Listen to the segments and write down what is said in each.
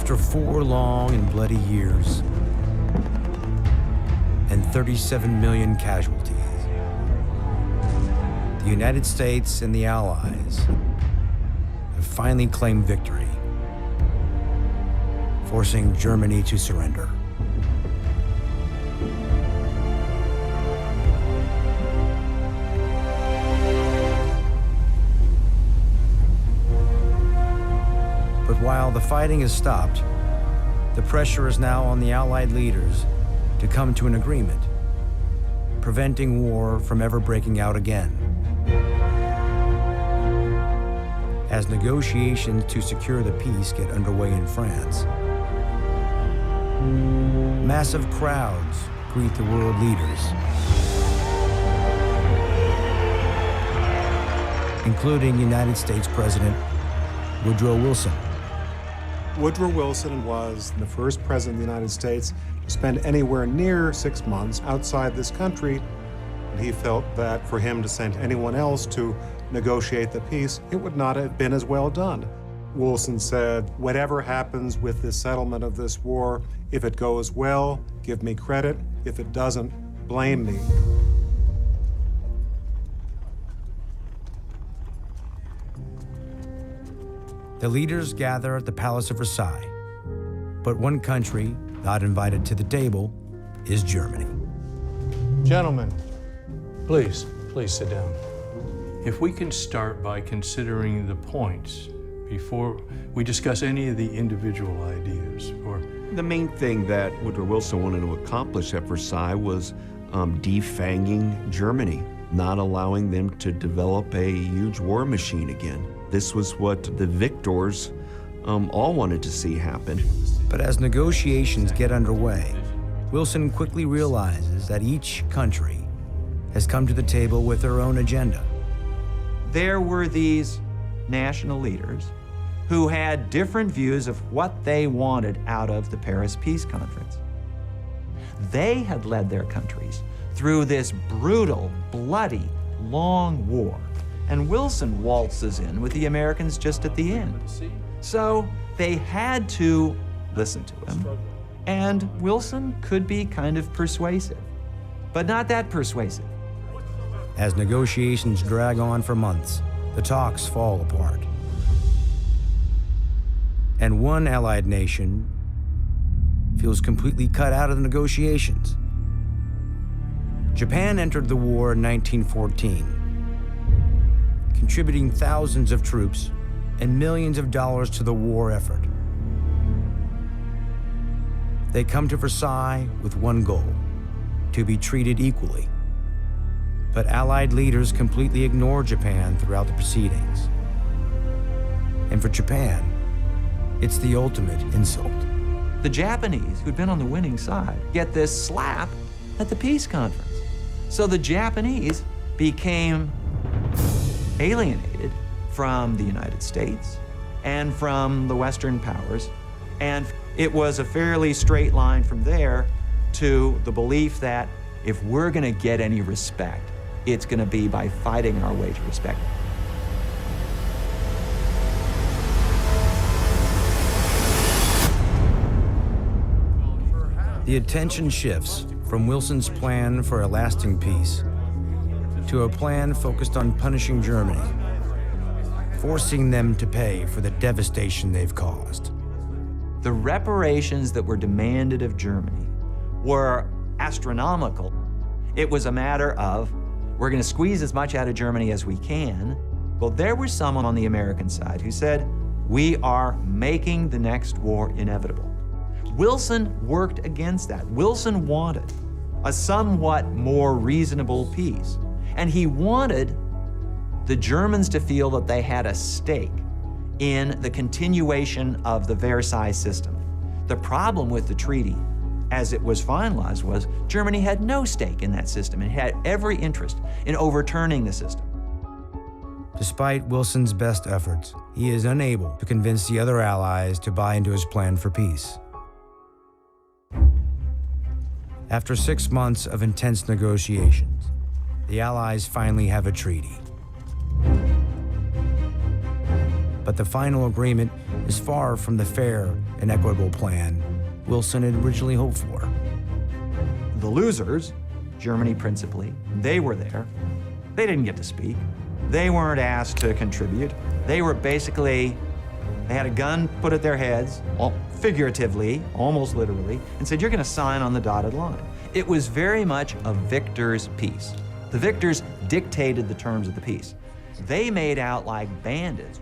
After 4 long and bloody years and 37 million casualties, the United States and the Allies have finally claimed victory, forcing Germany to surrender. But while the fighting has stopped, the pressure is now on the Allied leaders to come to an agreement, preventing war from ever breaking out again. As negotiations to secure the peace get underway in France, massive crowds greet the world leaders, including United States President Woodrow Wilson. Woodrow Wilson was the first president of the United States to spend anywhere near 6 months outside this country. And he felt that for him to send anyone else to negotiate the peace, it would not have been as well done. Wilson said, whatever happens with this settlement of this war, if it goes well, give me credit. If it doesn't, blame me. The leaders gather at the Palace of Versailles, but one country not invited to the table is Germany. Gentlemen, please sit down. If we can start by considering the points before we discuss any of the individual ideas, or... The main thing that Woodrow Wilson wanted to accomplish at Versailles was defanging Germany, not allowing them to develop a huge war machine again. This was what the victors all wanted to see happen. But as negotiations get underway, Wilson quickly realizes that each country has come to the table with their own agenda. There were these national leaders who had different views of what they wanted out of the Paris Peace Conference. They had led their countries through this brutal, bloody, long war. And Wilson waltzes in with the Americans just at the end. So they had to listen to him. And Wilson could be kind of persuasive, but not that persuasive. As negotiations drag on for months, the talks fall apart. And one Allied nation feels completely cut out of the negotiations. Japan entered the war in 1914. Contributing thousands of troops and millions of dollars to the war effort. They come to Versailles with one goal: to be treated equally. But Allied leaders completely ignore Japan throughout the proceedings. And for Japan, it's the ultimate insult. The Japanese, who'd been on the winning side, get this slap at the peace conference. So the Japanese became alienated from the United States and from the Western powers. And it was a fairly straight line from there to the belief that if we're gonna get any respect, it's gonna be by fighting our way to respect. The attention shifts from Wilson's plan for a lasting peace to a plan focused on punishing Germany, forcing them to pay for the devastation they've caused. The reparations that were demanded of Germany were astronomical. It was a matter of, we're gonna squeeze as much out of Germany as we can. Well, there was someone on the American side who said, we are making the next war inevitable. Wilson worked against that. Wilson wanted a somewhat more reasonable peace. And he wanted the Germans to feel that they had a stake in the continuation of the Versailles system. The problem with the treaty, as it was finalized, was Germany had no stake in that system and had every interest in overturning the system. Despite Wilson's best efforts, he is unable to convince the other allies to buy into his plan for peace. After 6 months of intense negotiations, the Allies finally have a treaty. But the final agreement is far from the fair and equitable plan Wilson had originally hoped for. The losers, Germany principally, they were there. They didn't get to speak. They weren't asked to contribute. They were basically, they had a gun put at their heads, figuratively, almost literally, and said, you're going to sign on the dotted line. It was very much a victor's peace. The victors dictated the terms of the peace. They made out like bandits.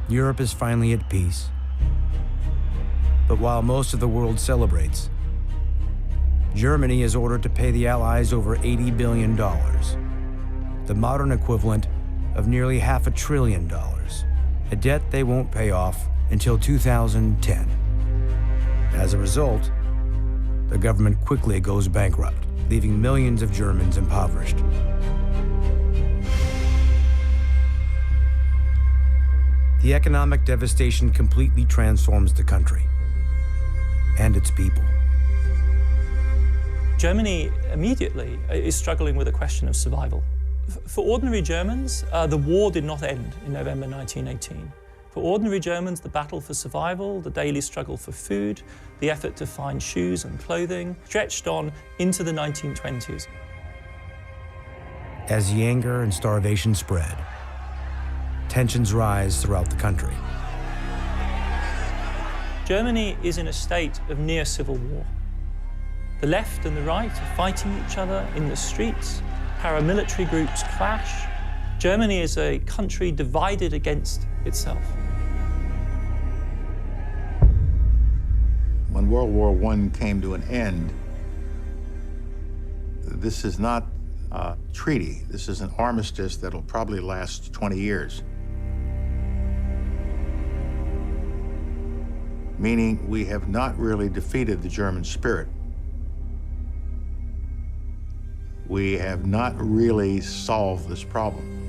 Europe is finally at peace. But while most of the world celebrates, Germany is ordered to pay the Allies over $80 billion, the modern equivalent of nearly $500 billion, a debt they won't pay off until 2010. As a result, the government quickly goes bankrupt, leaving millions of Germans impoverished. The economic devastation completely transforms the country and its people. Germany immediately is struggling with a question of survival. For ordinary Germans, the war did not end in November 1918. For ordinary Germans, the battle for survival, the daily struggle for food, the effort to find shoes and clothing stretched on into the 1920s. As the anger and starvation spread, tensions rise throughout the country. Germany is in a state of near civil war. The left and the right are fighting each other in the streets. Paramilitary groups clash. Germany is a country divided against itself. When World War I came to an end, this is not a treaty. This is an armistice that'll probably last 20 years. Meaning we have not really defeated the German spirit. We have not really solved this problem.